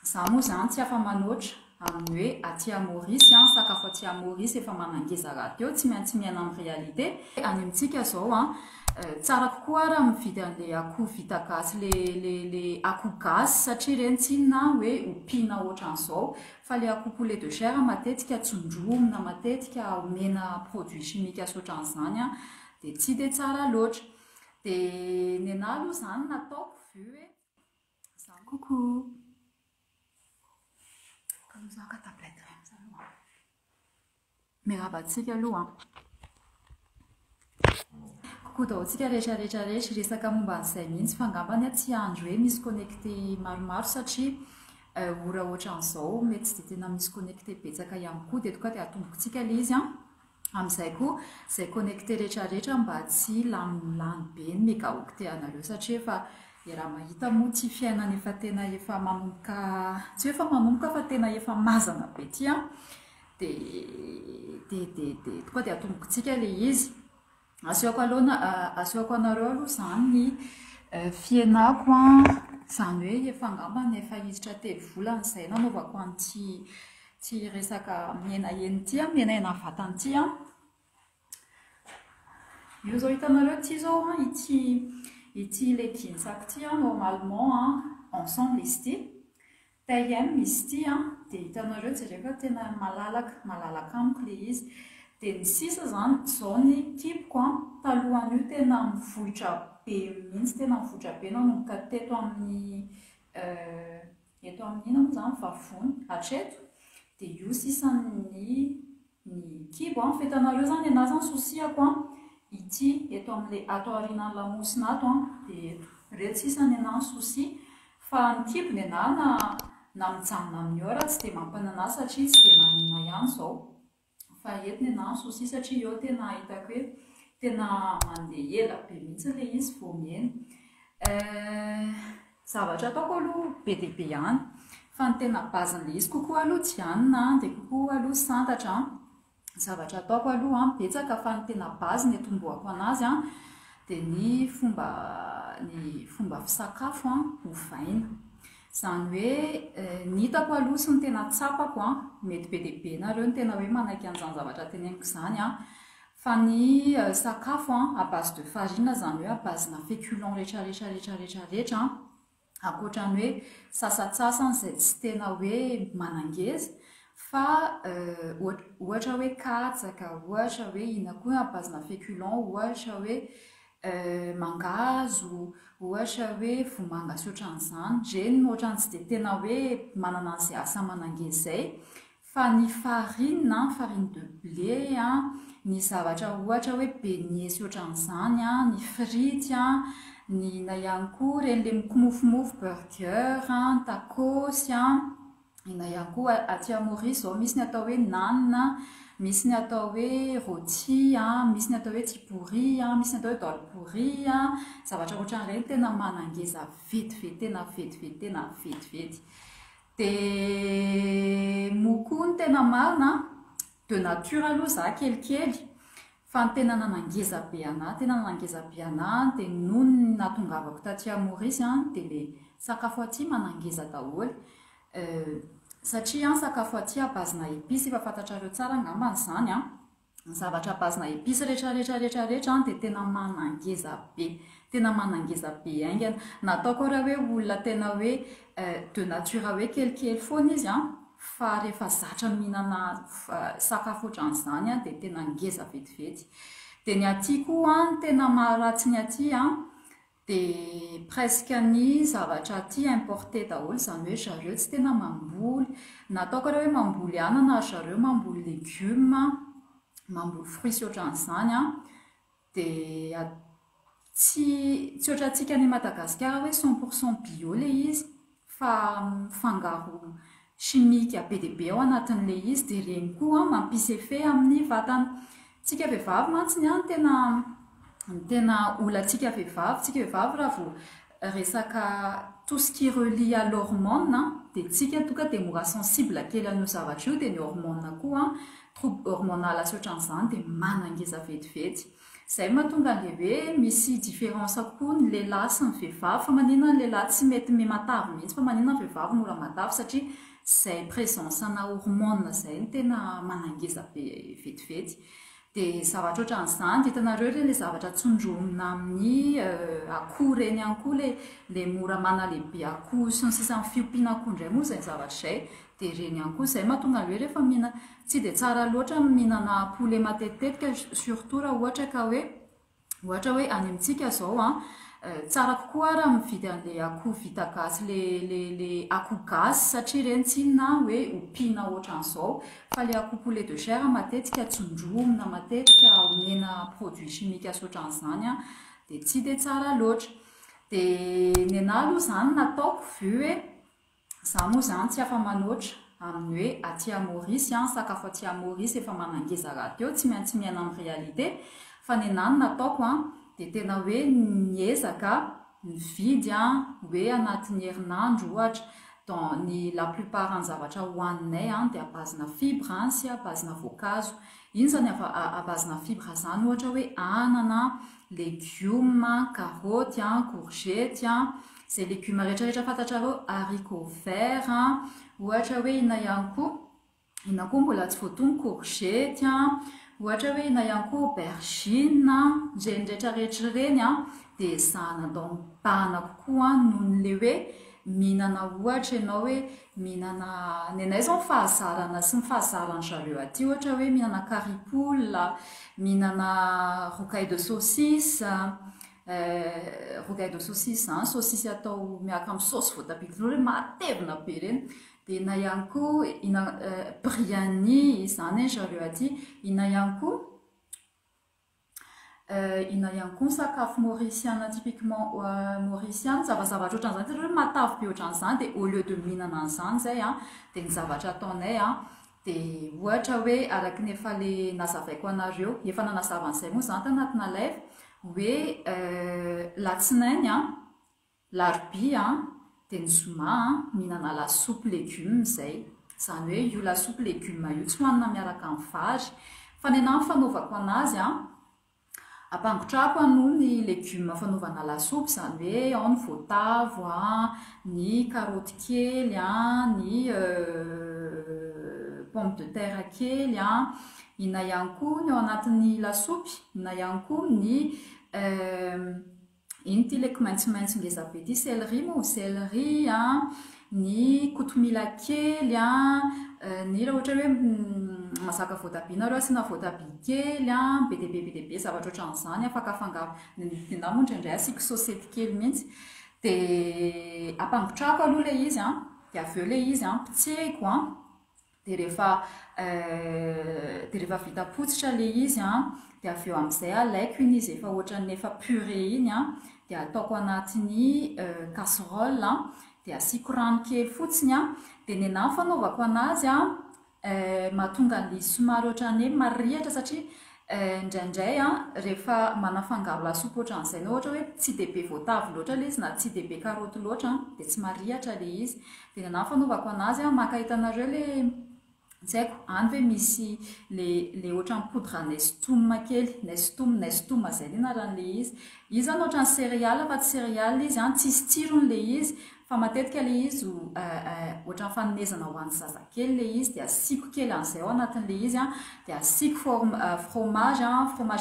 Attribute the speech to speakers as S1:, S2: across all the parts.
S1: za moa zany tsy afa manoatra amin'ny hoe aty Maurice sakafo aty Maurice efa manangeza raha teo tsy maintsy miaina amin'ny réalité any amintsika zao tsara kokoa raha mividy an'le akoho vita gasy le akoho gasy satria reny tsy na hoe ompiana ohatran'izao fa le akoho poulet de chair matetika tsondromina matetika omena produit chimique ohatran'izany dia tsy dia tsara loatra dia ny anahy aloha zany nataoko vu hoe zany coucou kalouzaka tablette mirabantsika aloha coucou dahotsika rehetrarehetra resaka momba an'izay mihitsy fa angambany tsy andro hoe misy connecté maromaro satria ora ohatran'izao mety tsy dia tena misy connecté betsaka ihany koa dia toka dia atombokontsika le izy amin'izay koa izay connecté rehetrarehetra mba tsy lany be ny mégaoctet anareo satria efa raha mahita moa tsy fiainana efa tena efa manomboka tsy efa manomboka fa tena efa mazana be ty dia toka dia atombokontsika le izy asehoko anareo aloha zany ny fiainako zany hoe efa angambany efa hiditra telo volana izay nanaovako an'ty resaka miainaeny ty miainaina vatany ty io zao hitanareo ty zao ity leginsako ty normalement ensemble izy ty taille misy ty dia hitanareo jereva tena malalaka amiko le izy dia ny sisa zany zao ny kipoko talohan'io tena mivohitra be mihitsy tena mivohitra be nanomboka teto amin'ny eto amin'ina moa zany vavony hatreto dia io sisan'ny kibo fetanareo zany anahy zany sosiako ity eto amin'le ato aorianan'ny lamosina ato dia reto sisany anahy sosi fa ny kibo ny anahy na mijanona amin'ny ora tsy dia mampanana satria tsy dia manina ihany zao fa eto ny anahy sosi satria eo tena hitako hoe tena mandeha ela be mihitsy le izy vao miaina zavatra ataoko aloha be dia be ihany fa ny tena bazin'le izy kokoa aloha jianina dia kokoa aloha santatra zavatra ataoko aloha betsaka fa ny tena bazy ny atomboako anazy dia ny fomba fisakafo ovaina zany hoe ny hitako aloha sy ny tena tsapako mety be dia be nareo ny tena hoe manaiky an'izany zavatra teneniko izany fa ny sakafo à base de farine zany hoe à base na féculent rehetrarehetra ankoatrany hoe sasatsasany izay tsy tena hoe manangeza fa ohatra hoe katsaka ohatra hoe ina koa à base na féculent ohatra hoe mangazo ohatra hoe vomanga sy ohatran'izany reny ohatrany tsy dia tena hoe manana an'izay asa manangeza izay fa ny farine de blé ny zavatra ohatra hoe beignet sy ohatran'izany ny frity ny ina ihany koa reny le mikomofomofo burger tacos ina ihany koa aty Maurice zao misy ny atao hoe naan misy ny atao hoe rôti misy ny atao hoe tipouri misy ny atao hoe dalpouri zavatra ohatran'ireny tena manangeza vetivety tena vetivety dia moko ny tena marina de nature aloha za kelikely fa ny tena nanangeza be anahy dia noho ny natongavako taty Maurice dia le sakafo aty manangeza daholo satria sakafo aty abazina épice efa fantatrareo tsara angambany izany ny zavatra abazina épice rehetrarehetra dia tena manangeza be aingana nataoko raha hoe olona tena hoe de nature hoe kelikely foana izy fa rehefa zatra mihinana sakafo ohatran'izany dia tena ngeza vetivety dia ny aty koa tena maharatsy ny aty dia presque ny zavatra aty importé daholo izany hoe zareo tsy tena mamboly nataoko raha hoe mamboly anana zareo mamboly légume mamboly fruit sy ohatran'izany dia tsy ohatrantsika ny Madagasikara hoe 100% bio le izy fa fangaro chimique be dia be ao anatin'le izy dia reny koa mampisy effet amin'ny vatana tsika vehivavy mantsy tena olantsika vehivavy raha vao resaka tout ce qui relie à l'hormone dia tsika toka dia mora sensible kely an'io zavatra io dia ny hormone koa trouble hormonal sy ohatran'izany dia manangeza vetivety Zay mahatonga le hoe misy différence koa ny lehilahy sy ny vehivavy fa maninona ny lehilahy tsy mety matavy mihitsy fa maninona ny vehivavy mora matavy satria zay présence ana hormone zay ny tena manangeza be vetivety. Dia zavatra ohatran'izany dia hitanareo ireny le zavatra tsondromina amin'ny akoho reny ihany koa le mora manalehibe akoho sy ny sisa ny fiompiana akoho indray moa izay zavatra izay dia ireny ihany koa izay mahatonga hoe rehefa mihina tsy dia tsara loatra mihinana poulet matetitetika surtout raha ohatra hoe any amintsika zao tsara kokoa raha mividy an'ilay akoho vita gasy le akoho gasy satria ireny tsy na hoe ompiana ohatran'izao fa le akoho poulet de chair matetika tsondromina matetika omena produit chimique sy ohatran'izany dia tsy dia tsara loatra. Dia ny anahy aloha izany nataoko vu hoe za moa izany tsy afa manoatra amin'ny hoe aty Maurice sakafo aty Maurice efa manangeza raha teo tsy maintsy miaina amin'ny réalité fa ny anahy nataoko dia tena hoe niezaka mividy hoe anatin'ny herinandro ohatra dans ny la plupart ny zavatra hohaninay dia abazina fibre sy abazina voankazo. Iny zany abazina fibre zany ohatra hoe anana, légumes, carottes, courgettes, zay légumes rehetrarehetra fantatrareo, haricots verts ohatra hoe ina ihany koa mbola tsy voatony courgette ohatra hoe ina ihany koa aubergine reny rehetrarehetra reny dia zanadao mibahana kokoa noho n'le hoe mihinana ohatra ianao hoe mihinana ny anay zao fahazarana sy ny fahazaran'ny zareo aty ohatra hoe mihinana caripoule, mihinana rocaille de saucisse zany saucisse atao miaraka amin'ny saosy voatabia hoe matevina be reny. Dia ina ihany koa biryani zany zareo aty ina ihany koa sakafo mauriciana typiquement mauriciana zavazavatra ohatran'izany hoe matavy be ohatran'izany dia au lieu de mihinana an'izany zay dia ny zavatra ataonay dia ohatra hoe araka ny efa le nazavaiko anareo efa nanazava an'izay moa zany tanatina live hoe latsinainy larobia dia ny zoma mihinana lasopy légumes zay izany hoe io lasopy légumes io tsy hohanina miaraka amin'ny vary fa ny anahy fanaovako anazy ampangotrahako noho ny légumes fanaovana lasopy izany hoe ao ny voatavo ny karoty kely ny pomme de terre kely ina ihany koa ny ao anatin'ny lasopy ina ihany koa ny iny ty leko maitsomaitso ngeza be ty céleri moa céleri ny kotomila kely ny raha ohatra hoe masaka voatabia nareo asiana voatabia kely be dia be zavatra ohatran'izany afaka afangaro na moa indraindray asiako sosety kely mihitsy dia ampangotrahako aloha le izy dia avy eo le izy pitsehiko dia rehefa vita potsitra le izy dia avy eo amin'izay alaiko iny izy efa ohatran'ny efa purée iny dia ataoko anatin'ny casserole dia asiako rano kely fotsiny dia ny anahy fanaovako anazy mahatonga ny somary ohatran'ny marihatra satria indraindray rehefa manafangaro lasopy ohatran'izay na ohatra hoe tsy dia be voatavo loatra le izy na tsy dia be karoty loatra dia tsy marihatra le izy dia ny anahy fanaovako anazy maka hitanareo le tsy haiko any hoe misy le ohatran'ny poudre nestum kely nestum zay ny anaran'le izy zany ohatran'ny céréale fa tsy céréale izy tsisy tsirony le izy fa matetika le izy ohatran'ny fanomezana ho an'ny zazakely le izy dia asiako kely an'izay ao anatin'le izy dia asiako fromage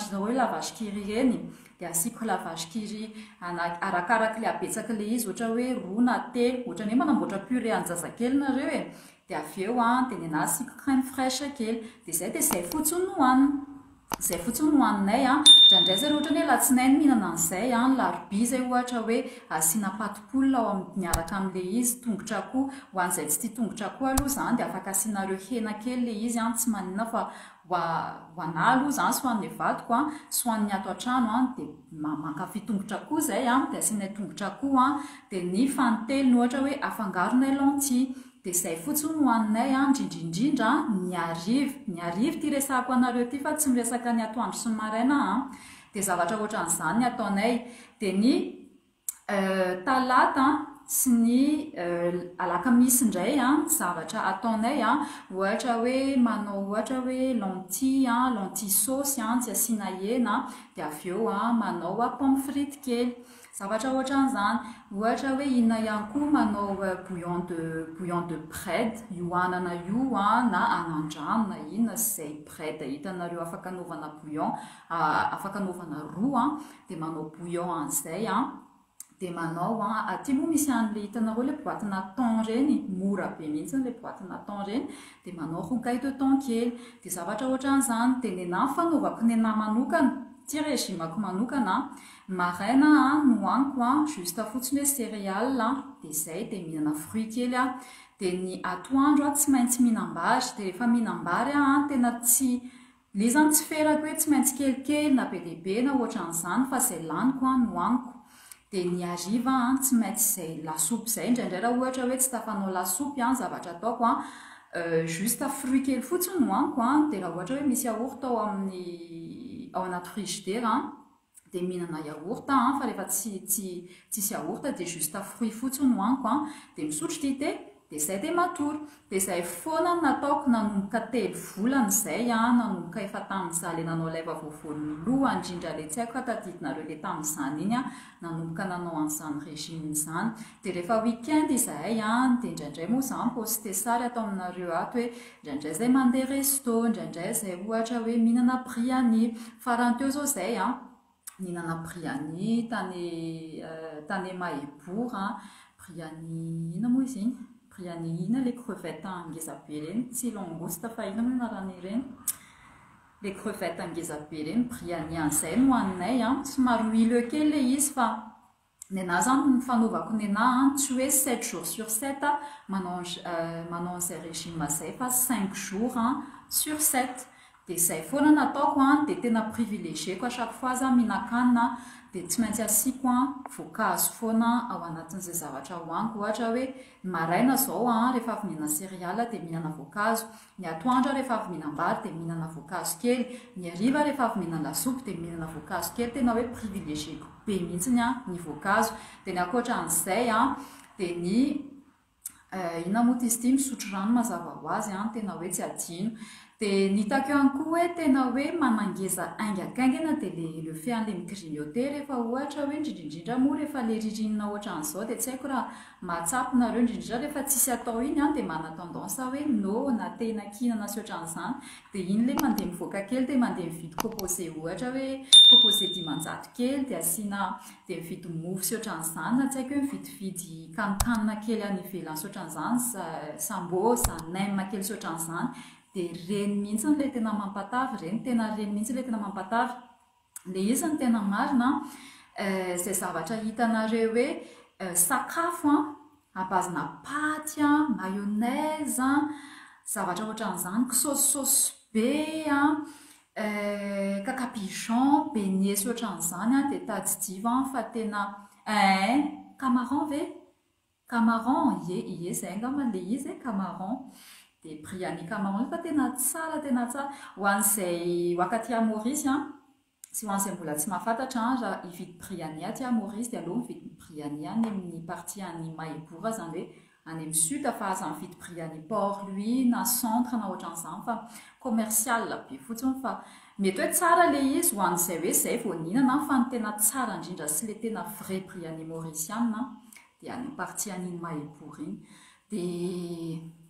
S1: izao hoe lavage qui reny dia asiako lavage qui ry arakaraka le abetsaka le izy ohatra hoe roa na telo ohatran'ny hoe manamboatra purée an'ny zazakely nareo dia avy eo dia ny anahy asiako crème fraîche kely dia zay fotsiny no hohaninay indraindray zay ohatra hoe latsinainy mihinana an'izay larobia zay ohatra hoe asiana patipoule ao miaraka amin'le izy tongotra akoho ho an'izay tsy tia tongotra akoho aloha zany dia afaka asianareo hena kely le izy tsy maninona fa ho anahy aloha zany sy ho an'ny vadiko sy ho an'ny ato an-trano dia mankafy tongotra akoho zay dia asianay tongotra akoho dia ny faniteliny ohatra hoe afangaronay lentille dia izay fotsiny hohaninay indrindrindrindra ny arivo ty resahako anareo ty fa tsy miresaka ny atoandro sy ny maraina dia zavatra ohatran'izany ny ataonay dia ny talata sy ny alakamisy indray zavatra ataonay ohatra hoe manao ohatra hoe lentille sauce tsy asiana hena dia avy eo manao pomme frite kely zavatra ohatran'izany ohatra hoe inona ihany koa manao bouillon de brède io anana io na anandrano na inona izay brède hitanareo afaka anaovana bouillon afaka anaovana ro dia manao bouillon an'izay dia manao aty moa misy an'le hitanareo le boîte-na thon reny mora be mihitsy le boîte-na thon reny dia manao rougaille de thon kely dia zavatra ohatran'izany dia nenahy fanaovako nenahy manokana ty régimako manokana maraina nohaniko juste fotsiny hoe céréales dia izay dia mihinana fruit kely dia ny atoandro tsy maintsy mihinam-bary dia rehefa mihinam-bary tena tsy le zany tsy ferako hoe tsy maintsy kelikely na be lehibe na ohatran'izany fa izay laniko nohaniko dia ny hariva tsy maintsy izay lasopy izay indraindray raha ohatra hoe tsy tafanao lasopy zavatra ataoko juste fruit kely fotsiny nohaniko dia raha ohatra hoe misy yaourt ao anaty frigidaire dia mihinana yaourt fa rehefa tsisy yaourt dia juste fruit fotsiny nohaniko dia misotro dité dia izay dia matory dia izay foana nataoko nanomboka 3 volana izay nanomboka efa tamin'izaho le nanao laiva voavoan'ny loha indrindra le tsy haiko tadidinareo le tamin'izany iny nanomboka nanao an'izany régime izany dia rehefa week-end izahay dia indraindray moa izany poste sary atao aminareo ato hoe indraindray izay mandeha resto indraindray izay ohatra hoe mihinana briani farany teo zao izay mihinana briani tany Mahebour briani ina moa izy iny briani ina le crevette ngeza be reny tsy langouste fa ina moa anarany ireny le crevette ngeza be reny briani an'izay no hoaninay somary huileux kely le izy fa nenahy zany ny fanaovako nenahy tsy hoe 7 jours sur 7 manao an'izay régime izay fa 5 jours sur 7 dia izay foana nataoko dia tena privilégieko à chaque fois mihinan-kanina dia tsy maintsy asiako voankazo foana ao anatin'izay zavatra hohaniko ohatra hoe maraina zao rehefa avy mihinana céréales dia mihinana voankazo ny atoandro rehefa avy mihinam-bary dia mihinana voankazo kely ny hariva rehefa avy mihinana lasopy dia mihinana voankazo kely tena hoe privilégieko be mihitsy ny voankazo dia ny ankoatran'izay dia ny inona moa izy ity misotro rano mazava ho azy tena hoe tsy adino dia nitako ihany koa hoe tena hoe manangeza aingakaingana dia le fean'le migrignoter rehefa ohatra hoe indrindrindrindra moa rehefa le ririnina ohatran'izao dia tsy haiko raha mahatsapinareo indrindrindra rehefa tsisy atao iny dia mana tendance hoe no na tena kinana sy ohatran'izany dia iny le mandeha mivoaka kely dia mandeha mividy composé ohatra hoe composé 10 kely dia asiana dia mividy mofo sy ohatran'izany na tsy haiko hoe mividividy kanokanina kely any ivelany sy ohatran'izany sambo nem kely sy ohatran'izany dia reny mihitsy le tena mampatavy reny tena reny mihitsy le tena mampatavy le izy ny tena marina izay zavatra hitanareo hoe sakafo abazina paty mayonnaise zavatra ohatran'izany saosy be cacapigeon beignet sy ohatran'izany dia tadidiva fa tena camaron ve camaron ie izay angamba le izy camaron dia briani camaron fa tena tsara ho an'izay wakaty à Maurice sy ho an'izay mbola tsy mahafantatra raha hividy briani aty à Maurice dia aleo mividy briani any amin'ny partie any Mahebour zany hoe any amin'ny sud fa aza mividy briani Port-Louis na centre na ohatran'izany fa commercial be fotsiny fa mety hoe tsara le izy ho an'izay hoe izay vao nihinana fa ny tena tsara indrindra sy le tena vrai briani mauriciana dia any partie any Mahebour iny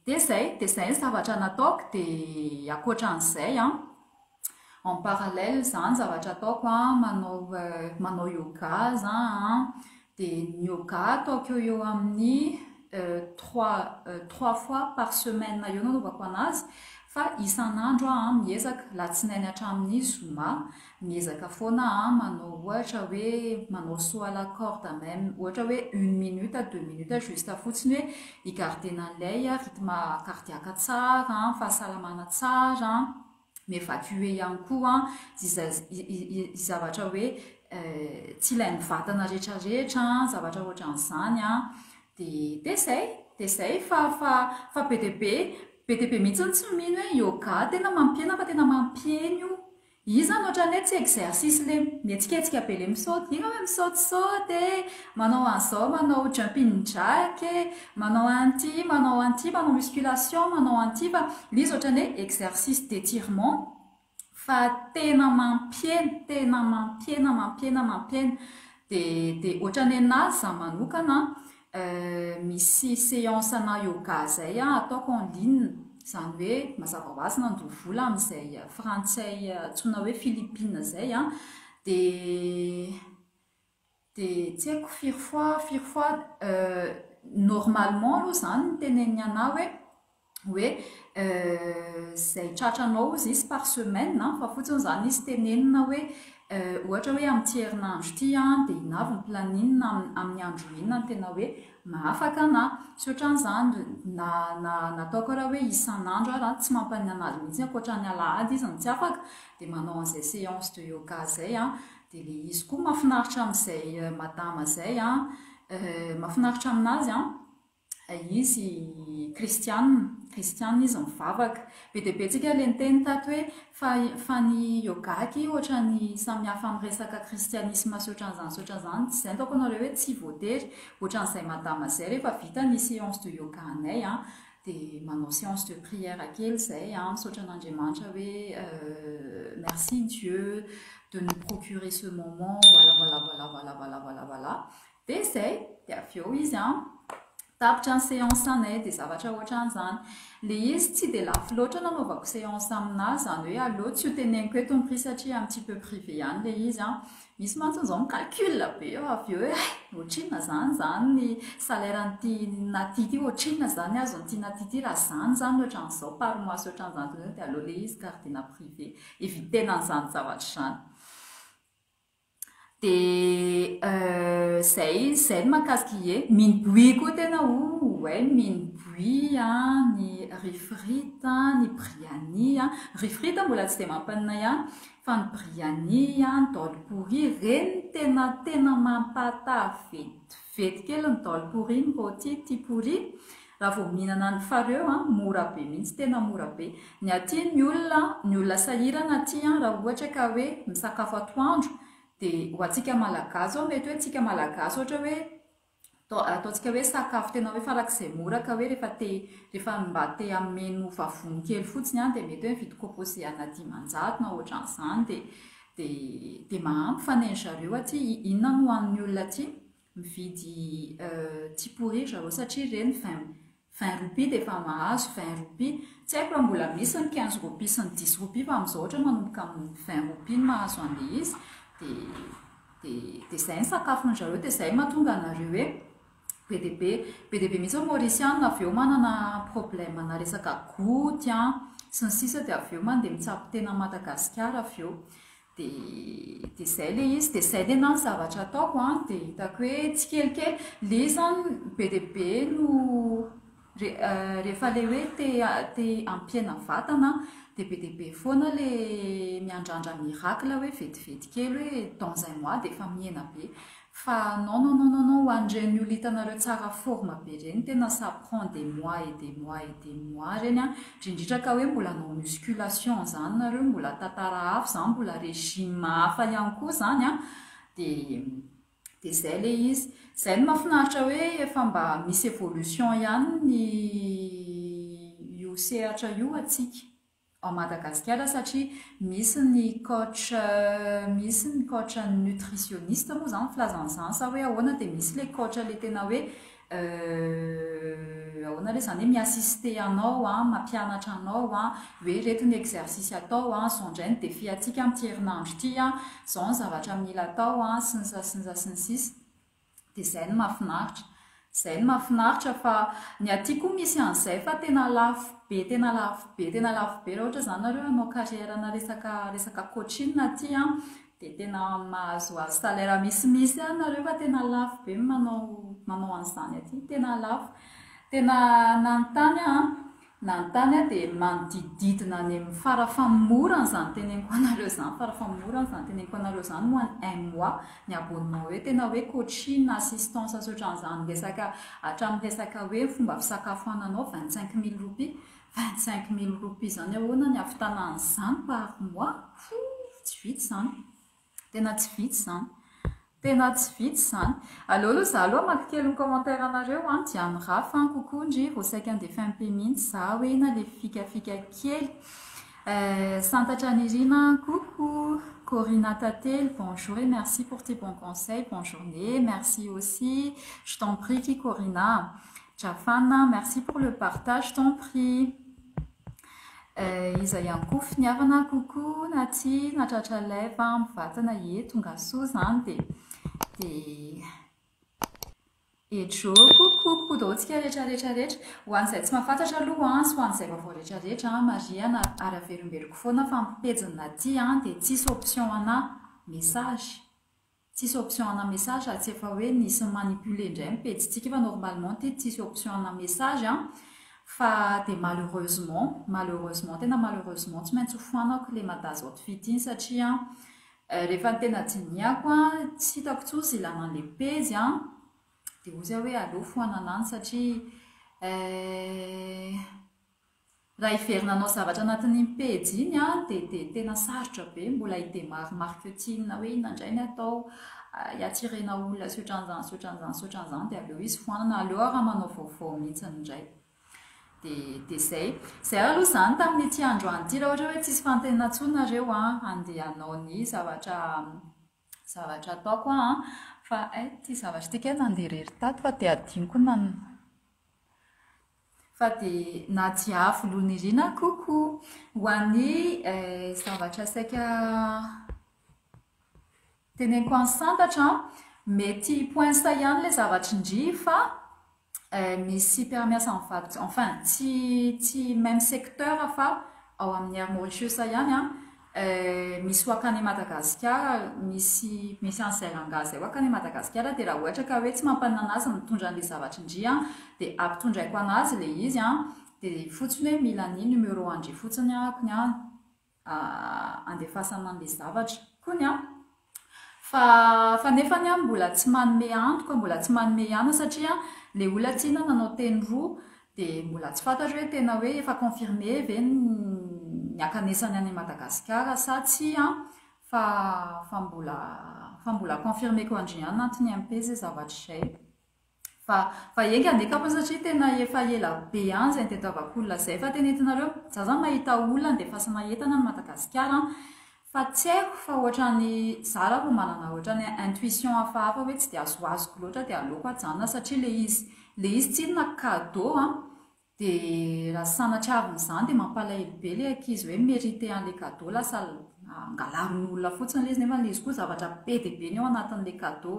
S1: dia izay ny zavatra nataoko dia akoatran'izay en parallèle zany zavatra ataoko manao yoga zany dia ny yoga ataoko eo amin'ny 3 fois par semaine eo nanaovako anazy fa isan'andro miezaka latsinainy hatramin'ny zoma miezaka foana manao ohatra hoe manao saut à la corde même ohatra hoe 1 minute à 2 minutes juste fotsiny hoe higardena an'ilay rythme cardiaque tsara fahasalamana tsara mievacuer ihany koa zavatra hoe tsy ilain'ny vatana rehetrarehetra zavatra ohatran'izany dia izay fa be dia be mihitsy tsy mino hoe yoga tena mampiena fa tena mampieny izy zany ohatrany hoe tsy exercice le mihetsiketsika be le misaoty iny hoe misaotisaoty manao an'izao manao jumping jack manao an'ity manao musculation manao an'ity fa izy ohatrany hoe exercice d'étirement fa tena mampiena dia ohatrany anazy za manokana misy séance ana yoga zay ataoko en ligne zany hoe mazava ho azy nandoha vola amin'izay frantsay antsoina hoe Philippines zay dia tsy haiko firy fois normalement aloha zany ny teneniny ana hoe zay tratranao izy isy par semaine fa fotsiny zany izy tenenina hoe ohatra hoe amin'ity herinandro ity dia inavy ny planinina amin'ny andro inona ny tena hoe mahafaka ana sy ohatran'izany nataoko raha hoe isan'andro raha tsy mampany anazy mihitsy ankoatra ny alahady izy no tsy afaka dia manao an'izay séance de yoga zay dia le izy koa mahafinaritra amin'izay madama zay mahafinaritra aminazy izy kristianina izy mivavaka be dia be tsika le niteny tato hoe fa ny yogaky ohatra ny samihafa amin'ny resaka kristianisme sy ohatran'izany tsy izay nitaoko anareo hoe tsy voatery ohatran'izay madama zay rehefa vita ny séance de yoga anay dia manao séance de prière kely zay misaotra an'Andriamanitra hoe merci Dieu de nous procurer ce moment voilà dia zay dia avy eo izy tapitra ny séance anay dia zavatra ohatran'izany le izy tsy dia lafo loatra nanaovako séance aminazy zany hoe allo tsy ho teneniko eto ny prix satria un petit peu privé ihany le izy misy mantsy izao micalcule be avy eo hoe ohatrinona zany ny salaire an'ity naty ohatrinona zany azo an'ity naty ity raha zany ohatran'izao par mois sy ohatran'izany dia allo le izy gardena privé evitena an'izany zavatra izany dia zay ny mahakasiky mine bouille koa tena mine bouille ny rifrite ny briani rifrite mbola tsy dia mampanina ihany fa ny briani ny dôle pourri reny tena mampata vetivety kely ny dôle pourri ny rôti ty pourri raha vao mihinana ny fareo mora be mihitsy tena mora be ny aty ny olona sahirana aty raha ohatra ka hoe misakafo atoandro dia ho antsika malagasy mety hoe tsika malagasy ohatra hoe ataontsika hoe sakafo tena hoe farak'izay mora ka hoe rehefa mba te hameno vavony kely fotsiny dia mety hoe mividy composé anaty dimanjato na ohatran'izany dia mahampy faneny zareo aty inona no hoan'ny olona aty mividy ty pourri zareo satria ireny 20 roupies dia efa mahazo 20 roupies tsy haiko raha mbola misy ny 15 roupies sy ny 10 roupies fa amin'izao ohatra manomboka amin'ny 20 roupies no mahazo an'ilay izy dia izay ny sakafony zareo dia izay mahatonga anareo hoe be dia be mihitsy maorisiana avy eo manana problème na resaka goty sy ny sisa dia avy eo mandeha mitsapo tena Madagasikara avy eo dia izay le izy dia izay tena ny zavatra ataoko dia hitako hoe tsy kelikely le zany be dia be no rehefa le hoe te ampiena vatana dia be dia be foana le miandrandra miracle hoe vetivety kely hoe dans un mois dia efa miena be fa non ho an'ireny olona hitanareo tsara forme be ireny tena ça prend des mois et des mois ireny indrindritra ka hoe mbola nao musculation zany nareo mbola tantara hafa zany mbola régime hafa ihany koa zany dia izay le izy izay no mahafinaritra hoe efa mba misy évolution ihany ny io sehatra io atsika ao Madagasikara satria misy ny coach nutritionniste moa zany filazan'izany sa hoe ahoana dia misy le coach le tena hoe ahoana le zany hoe miassiste anao mampianatra anao hoe reto ny exercice atao zao indray ny défi atsika amin'ity herinandro ity zao ny zavatra mila atao sy ny sisa dia izay no mahafinaritra fa ny aty koa misy an'izay fa tena lafo be raha ohatra zany nareo anao carrière na resaka coaching aty dia tena mahazo salaire misimisy nareo fa tena lafo be manao an'izany aty tena lafo tena nanontany dia manodididina ny amin'ny farafamorana zany teneniko anareo zany ho any un mois ny abonnement hoe tena hoe coaching assistance sy ohatran'izany hatramin'ny resaka hoe fomba fisakafoananao 25 000 roupies 25 000 roupies zany ahoana ny avitanan'izany par mois tsy vitsy zany tena tsy vitsy zany tena tsy vitsy zany allo aloha za aloha maka kely ny commentaire anareo a dia mirafy coucou ndry vao saika andeha FMP mihitsy za hoe na le fikafika kely Santatra Nirina, coucou Corinna Tatel, bonjour et merci pour tes bons conseils, bonne journée, merci aussi, je t'en prie qui Corinna. Jafana, merci pour le partage, je t'en prie. Iza ihany koa finiavana coucou Nati, natratra leva mivatana eto ngasoa zany dia ejo coucou daontsika rehetrarehetra ho an'izay tsy mahafantatra aloha sy ho an'izay vaovao rehetrarehetra Maria na ara-velombeloko foana fa mipejiny Nati dia tsisy option ana message tsisy option ana message tsy efa hoe nisy manipulé indray mipejitsika fa normalement tsisy option ana message fa dia malheureusement tena malheureusement tsy maintsy hofoanako le madazy outfit iny satria rehefa tena dinihako tsy hitako tsozy ilana an'le pejy dia ozy hoe aleo foanana any satria raha hiverina anao zavatra anatin'iny pejy iny dia tena sarotra be mbola hidemary marketing hoe inona indray ny atao hiatirena olona soatran'izany dia aleo izy foanana aleo raha manao vaovao mihitsy indray dia zay aloha zany tamin'ity androany ity raha ohatra hoe tsisy fantenina tsonareo andeha hanao ny zavatra ataoko fa ty zavatra tika nandeha rery tato fa dia adiniko fa dia na diafo lonirina coucou ho an'ny zavatra saika teneniko any santatra mety poinsa ihany le zavatra indry fa misy permiasa mivadika enfin tsy même secteur fa ao amin'ny aire Mauritius ihany misy hoakany Madagasikara misy an'izay rangahy zay hoakany Madagasikara dia raha ohatra ka hoe tsy mampanana azy mitondra an'ilay zavatra indry dia ampitondraiko anazy le izy dia fotsiny hoe mila ny numéro andry fotsiny kony andefasana an'ilay zavatra kony fa nefany mbola tsy manome antoka mbola tsy manome ihany satria le olona tiana nanao teny roa dia mbola tsy fantatra hoe tena hoe efa confirmé ve ny akanesany any Madagasikara sa tsy fa mbola confirmé ko andry ihany antony MP zay zavatra izay fa enga andeka satria tena efa ela be ihany izay tadiavako olona izay fa tena hitanareo za zany mahita olona andefasana entana any Madagasikara fa tsy haiko fa ohatrany za raha vao manana ohatrany intuition hafahafa hoe tsy dia azoazoko loatra dia aleoko ajanona satria le izy tsinona cadeau dia raha sanatra avin'izany dia mampalahelo be le ankizy hoe mérité an'le cadeau lasa angalarin'ny olona fotsiny le izy nefa le izy koa zavatra be dia be ny ao anatin'le cadeau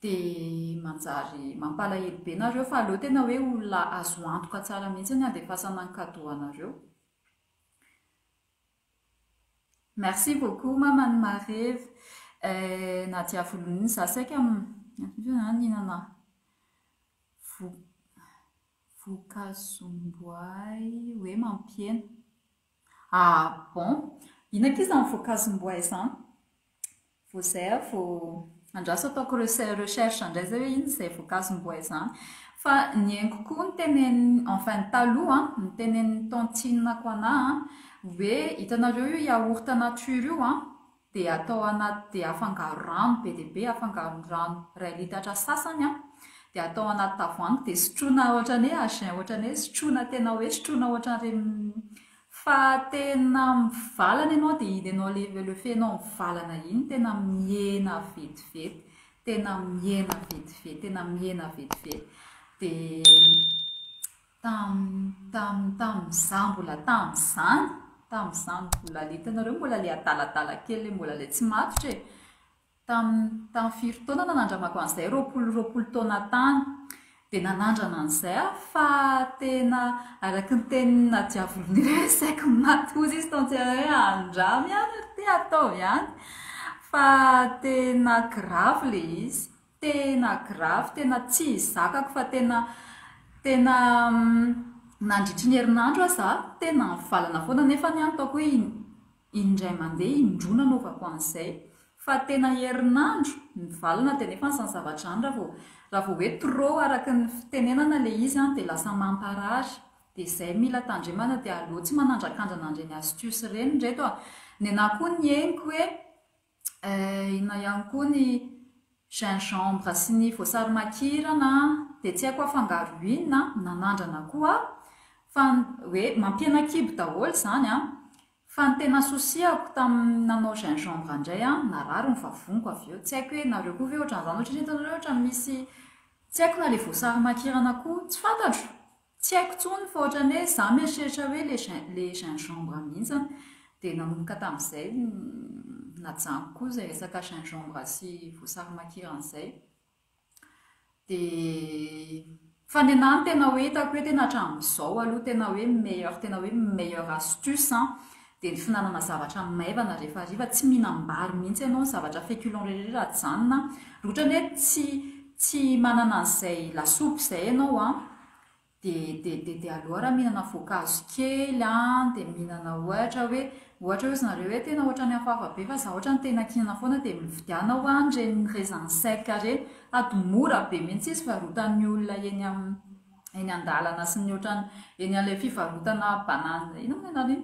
S1: dia manjary mampalahelo be nareo fa aleo tena hoe olona azo antoka tsara mihitsy ny andefasana ny cadeau anareo. Merci beaucoup Maman Mareve Nadia voloniny za saika ninana voakazomboay hoe mampiena bon ina ak'izy amin'ny voakazomboay zany vao zay vao andraso ataoko recherche indray zay hoe ino izay voakazomboay zany fa ny haingo koa ny teneny enfin taloha ny tenen'ny tantinako anahy hoe hitanareo io yaourt nature io dia atao anaty dia afangaro rano be dia be afangaro rano 2 litatra sasany dia atao anaty tavoahangy dia sotroina ohatrany hoe agin ohatrany hoe sotroina tena hoe sotroina ohatrany fa tena mivalana ianao dia iny ianao le fenao mivalana iny tena miena vetivety tena miena vetivety dia tamin'izany mbola tamin'izany mbola le hitanareo mbola le adaladala kely le mbola le tsy matotra tamin'ny firy taona nanandramako an'izay 20 taona tany dia nanandrana an'izay fa tena araka ny teny nadiavolony resaiko matozy izy taontsera hoe andramy ihany te atao ihany fa tena grave le izy tena grave tena tsy zakako fa tena nandritry ny herinandro za tena mivalana foana nefa ny ataoko hoe indray mandeha indrona naovako an'izay fa tena herinandro mivalana dia nefa ny zavatra any raha vao hoe trop araka ny fitenenana le izy dia lasa mamparary dia izay mila tandremana dia aloha tsy manandrakandra nandreny astuce ireny ndreto a ny anahy koa ny heniko hoe ina ihany koa ny gingembre sy ny voasary makirana dia tsy haiko afangaro inona nanandrana koa fa hoe mampiana-kibo daholo izany a fa ny tena sosiako tamin'ny nanao gingembre indray a narary ny vavoniko avy eo tsy haiko hoe nareo koa ve ohatran'izany ohatra hitanareo ohatra misy tsy haiko na le voasary makirana koa tsy fantatro tsy haiko tsony fa ohatrany hoe za mieritreritra hoe le gingembre mihitsiny dia nanomboka tamin'izay najaniko koa izay resaka gingembre sy voasary makirana izay dia fa ny anahy tena hoe hitako hoe tena hatramin'izao aloha tena hoe meilleur astuce dia ny finanana zavatra maivana rehefa hariva tsy mihinam-bary mihitsy ianao ny zavatra féculent rehetra janona ohatra ny hoe tsy manana an'izay lasopy izay ianao a dia aloha raha mihinana voankazo kely a dia mihinana ohatra hoe zareo hoe tena ohatra ny hafahafa be fa za ohatra ny tena kinana foana dia mividiana ho andreny raisin sec ireny ady mora be mihitsy izy varotan'ny olona eny an-dalana sy ny ohatrany eny an'ilay fivarotana banana inona iny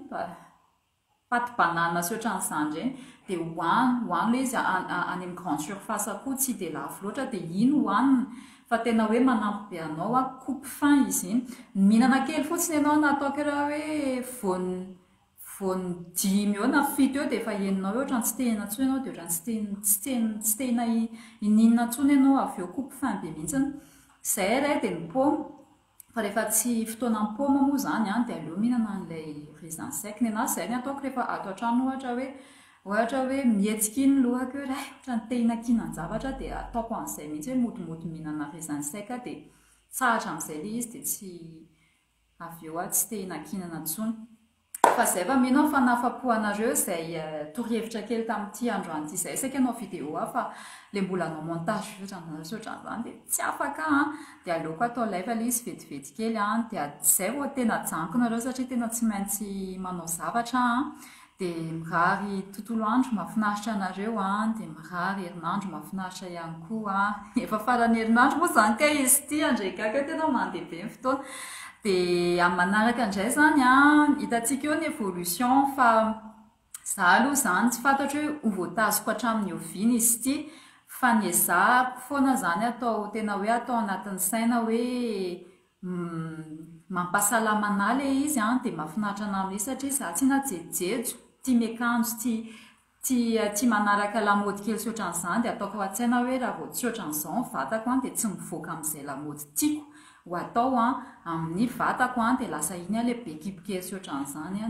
S1: paty banana sy ohatran'izany ireny dia hoanina izy any amin'ny grande surface koa tsy dia lafo loatra dia iny hoanina fa tena hoe manampy be anao a coupe fin izy iny mihinana kely fotsiny ianao na ataoko raha hoe voany 10 eo na 7 eo dia efa heninao hoe ohatrany tsy tehina tsony ianao dia ohatrany tsy tehina ininina tsony ianao avy eo coupe fin be mihitsiny izay ray dia ny paoma fa rehefa tsy fotoana ny paoma moa izany a dia aleo mihinana an'ilay raisin sec ny anahy izay ny ataoko rehefa ato an-trano ohatra hoe mihetsika iny lohako hoe ray ohatra ny tehina-kinan-javatra dia ataoko an'izay mihitsy hoe modomody mihinana raisin sec dia tsahatra amin'izay ilay izy dia tsy avy eo tsy tehina-kinana intsony fa izay fa mino fa nafapoanareo izay torohevitra kely tamin'ity androany ity izay saika anao vidéo fa le mbola anao montage ohatran'izany dia tsy afaka dia aleoko atao live ilay izy vetivety kely dia izay vao tena jankonareo satria tena tsy maintsy manao zavatra dia mirary tontolo andro mahafinaritra anareo dia mirary herinandro mahafinaritra ihany koa efa farany herinandro moa izany ka izy ity andrekaka tena mandeha be ny fotoana dia amin'ny manaraka indray izany hitantsika eo ny évolution fa za aloha izany tsy fantatro hoe ho voatazoko hatramin'ny oviana izy ity fa ny ezahako foana izany atao tena hoe atao anatin'ny saina hoe mampasalamana ilay izy dia mahafinaritra anahy amin'izy satria za tsy najejejo tia miakanjo tia manaraka lamaody kely sy ohatran'izany dia ataoko an-tsaina hoe raha vao tsy ohatran'izao ny vatako dia tsy mivoaka amin'izay lamaody tiako ho atao amin'ny vatako dia lasa iny ilay be kibokely sy ohatran'izany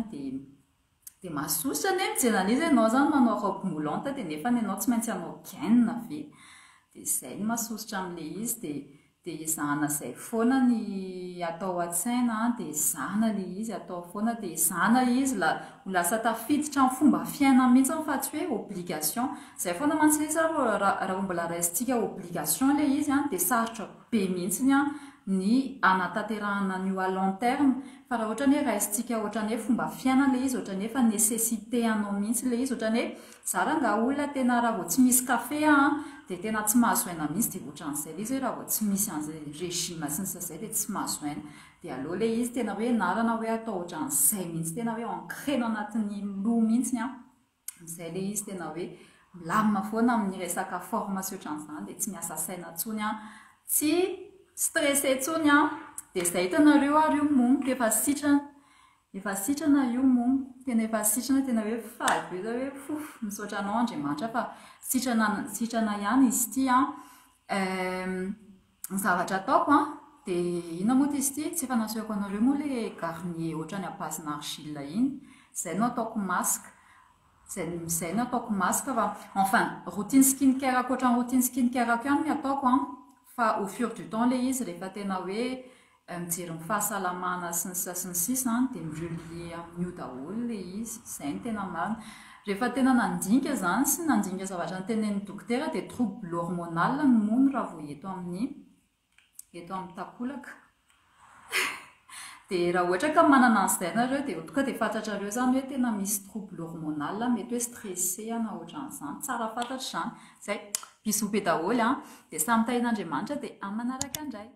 S1: dia mahasosotra anie mijery an'izy ianao izany manao robe moulante dia nefa ianao tsy maintsy hanao gaine ve dia izay ny mahasosotra amin'ilay izy dia ezahana izay foana ny atao an-tsaina dia ezahana ilay izy atao foana dia ezahana izy ho lasa tafiditra amin'ny fomba fiainana mihitsy fa tsy hoe obligation izay foana mantsy izy raha mbola raisintsika obligation ilay izy dia sarotra be mihitsy ny anatanterahana an'io à long terme fa raha ohatra ny hoe raisintsika ohatra ny hoe fomba fiainana ilay izy ohatra ny hoe fa nécessité anao mihitsy ilay izy ohatra ny hoe za raha nga olona tena raha vao tsy misy kafe dia tena tsy mahazo aina mihitsy dia ohatran'izay ilay izy hoe raha vao tsy misy an'izay régime sy ny sasay dia tsy mahazo aina dia aleo ilay izy tena hoe narana hoe atao ohatran'izay mihitsy tena hoe ancrena anatin'ny loha mihitsy amin'izay ilay izy tena hoe milamina foana amin'ny resaka forme sy ohatran'izany dia tsy miasa saina intsony tsy stressé intsony dia izay hitanareo io mongo dia efa sitrana io mongo tena efa sitrana tena hoe faly be hoe fofo misaotra anao Andriamanitra fa sitrana ihany izy ity ny zavatra ataoko dia ina moa izy ity tsy efa nasehoko anareo moa le garnier ohatra ny apasina argile iny izay no ataoko masque izay no ataoko masque fa enfin routine skincare ankoatran'ny routine skincare ko ihany ataoko fa au fur du temps ilay izy rehefa tena hoe mijery ny fahasalamana sy ny sisa dia mirelier amin'io daholo ilay izy izay ny tena marina rehefa tena nandinika izany sy nandinika zavatra ny tenen'ny dokotera dia trouble hormonal ny mono raha vao eto amin'ny takolaka dia raha ohatra ka manana an'izay nareo dia tonga dia fantatrareo izany hoe tena misy trouble hormonal mety hoe stressé na ohatran'izany tsara fantatra izany izay bisous be daholo dia samy tahin'Andriamanitra dia amin'ny manaraka indray